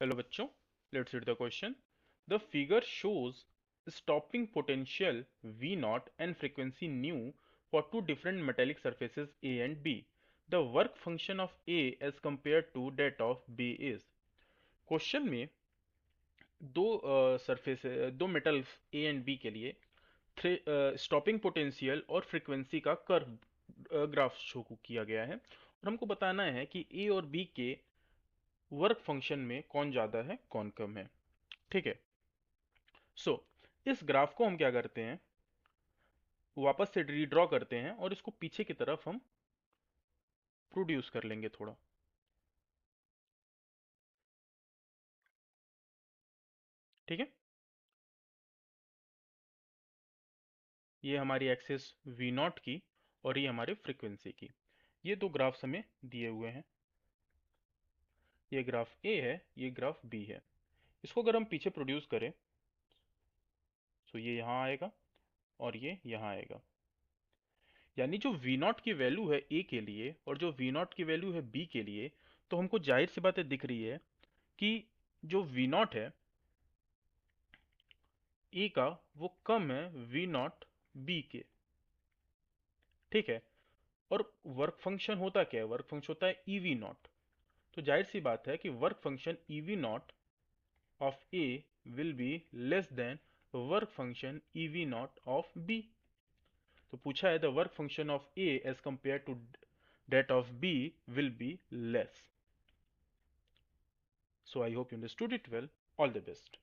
Hello बच्चों, let's read the question. The figure shows stopping potential V naught and frequency nu for two different metallic surfaces A and B. The work function of A as compared to that of B is. Question में दो surface दो metals A and B के लिए stopping potential और frequency का curve graph show किया गया है और हमको बताना है कि ए और बी के वर्क फंक्शन में कौन ज़्यादा है कौन कम है. ठीक है. इस ग्राफ को हम क्या करते हैं, वापस से रीड्रॉ करते हैं और इसको पीछे की तरफ हम प्रोड्यूस कर लेंगे थोड़ा. ठीक है. ये हमारी एक्सिस वी नॉट की और ये हमारे फ्रीक्वेंसी की. ये दो ग्राफ्स हमें दिए हुए हैं. ये ग्राफ ए है, ये ग्राफ बी है. इसको अगर हम पीछे प्रोड्यूस करें तो ये यहाँ आएगा और ये यहाँ आएगा. यानी जो वी नॉट की वैल्यू है ए के लिए और जो वी नॉट की वैल्यू है बी के लिए, तो हमको जाहिर सी बातें दिख रही है कि जो वी नॉट है ए का वो कम है वी नॉट बी के. ठीक है. और वर्क फंक्शन होता क्या है, वर्क फंक्शन होता है ईवी नॉट. तो जाहिर सी बात है कि work function EV nought of A will be less than work function EV nought of B. तो पूछा है the work function of A as compare to that of B will be less. So I hope you understood it well. All the best.